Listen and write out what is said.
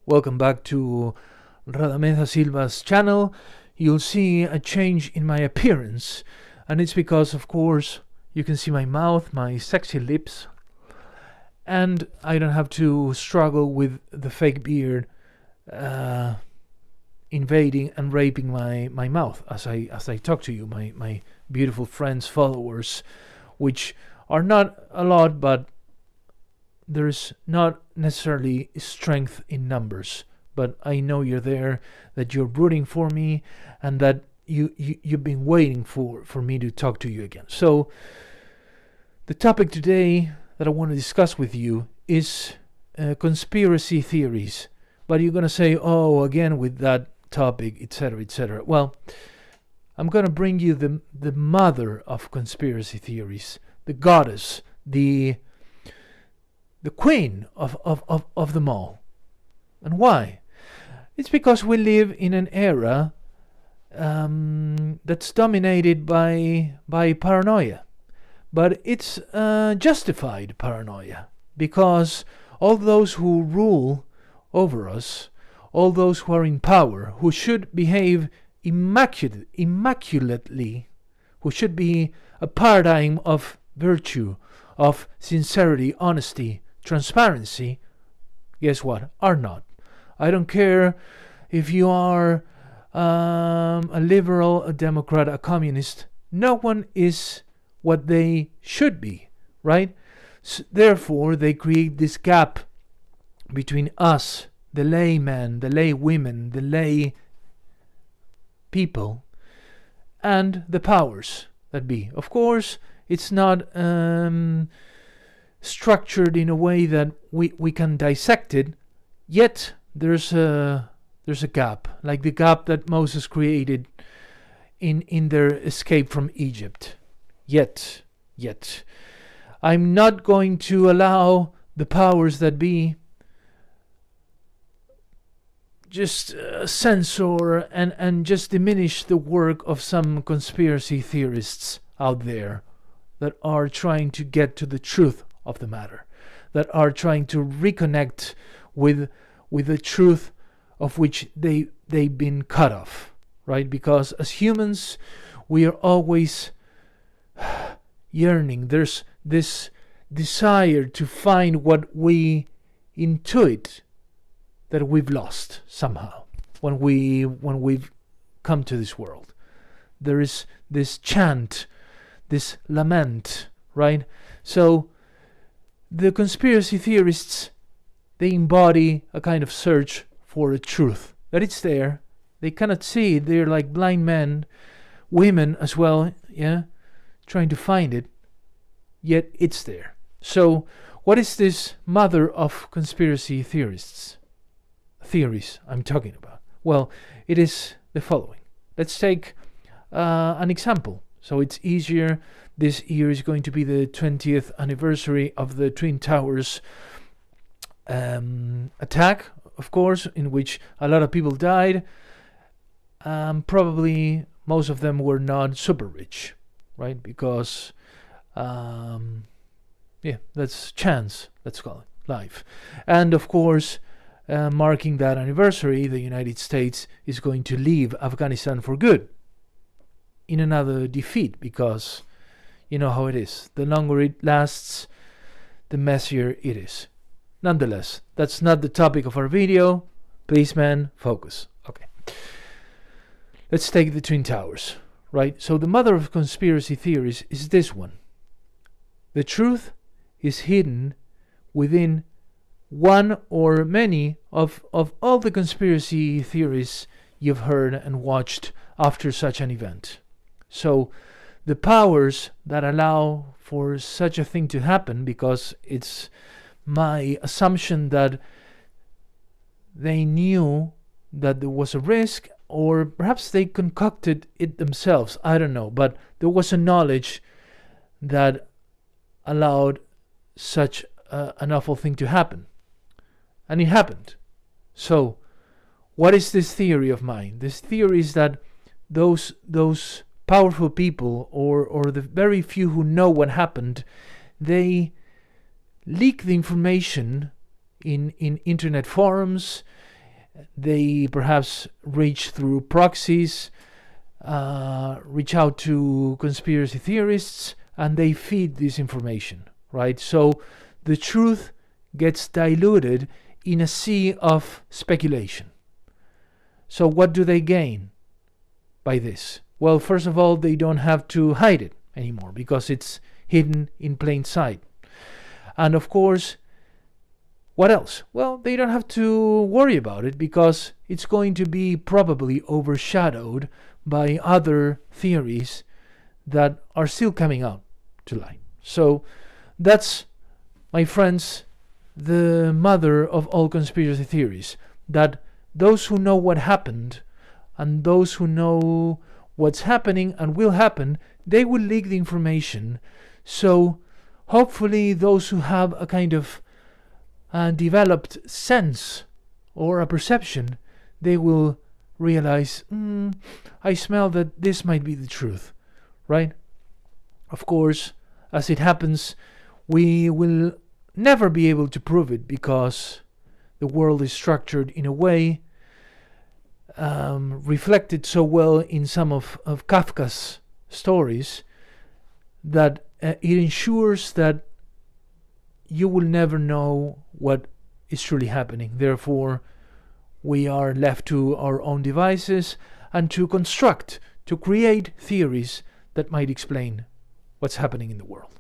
Welcome back to Radamés da Silva's channel. You'll see a change in my appearance, and it's because, of course, you can see my mouth, my sexy lips, and I don't have to struggle with the fake beard invading and raping my mouth as I talk to you, my beautiful friends, followers, which are not a lot, but there's not necessarily strength in numbers. But I know you're there, that you're rooting for me, and that you've been waiting for me to talk to you again. So the topic today that I want to discuss with you is conspiracy theories. But you're going to say, oh, again with that topic, etc., etc. Well, I'm going to bring you the mother of conspiracy theories, the goddess, the queen of them all. And why? It's because we live in an era that's dominated by paranoia. But it's justified paranoia, because all those who rule over us, all those who are in power, who should behave immaculately, who should be a paradigm of virtue, of sincerity, honesty, transparency, guess what? Are not. I don't care if you are a liberal, a Democrat, a communist. No one is what they should be, right? Therefore, they create this gap between us, the laymen, the lay women, the lay people, and the powers that be. Of course, it's not structured in a way that we can dissect it, yet there's a gap, like the gap that Moses created in their escape from Egypt. Yet I'm not going to allow the powers that be just censor and just diminish the work of some conspiracy theorists out there that are trying to get to the truth of the matter, that are trying to reconnect with the truth of which they've been cut off, right? Because as humans, we are always yearning. There's this desire to find what we intuit that we've lost somehow when we've come to this world. There is this chant, this lament, right? So the conspiracy theorists, they embody a kind of search for a truth, that it's there. They cannot see it. They're like blind men, women as well, yeah, trying to find it, yet it's there. So what is this mother of conspiracy theories I'm talking about? Well, it is the following. Let's take an example, so it's easier. This year is going to be the 20th anniversary of the Twin Towers attack, of course, in which a lot of people died. Probably most of them were not super rich, right? Because, that's chance, let's call it, life. And of course, marking that anniversary, the United States is going to leave Afghanistan for good in another defeat, because you know how it is. The longer it lasts, the messier it is. Nonetheless, that's not the topic of our video. Please, man, focus. Okay. Let's take the Twin Towers, right? So the mother of conspiracy theories is this one. The truth is hidden within one or many of all the conspiracy theories you've heard and watched after such an event. So the powers that allow for such a thing to happen, because it's my assumption that they knew that there was a risk, or perhaps they concocted it themselves, I don't know, but there was a knowledge that allowed such an awful thing to happen. And it happened. So what is this theory of mine? This theory is that those powerful people, or the very few who know what happened, they leak the information in internet forums, They perhaps reach through proxies, reach out to conspiracy theorists, and they feed this information, right? So the truth gets diluted in a sea of speculation. So what do they gain by this? Well, first of all, they don't have to hide it anymore because it's hidden in plain sight. And of course, what else? Well, they don't have to worry about it because it's going to be probably overshadowed by other theories that are still coming out to light. So that's, my friends, the mother of all conspiracy theories, that those who know what happened and those who know what's happening and will happen, they will leak the information. So hopefully those who have a kind of developed sense or a perception, they will realize, I smell that this might be the truth, right? Of course, as it happens, we will never be able to prove it because the world is structured in a way reflected so well in some of Kafka's stories that it ensures that you will never know what is truly happening. Therefore, we are left to our own devices and to create theories that might explain what's happening in the world.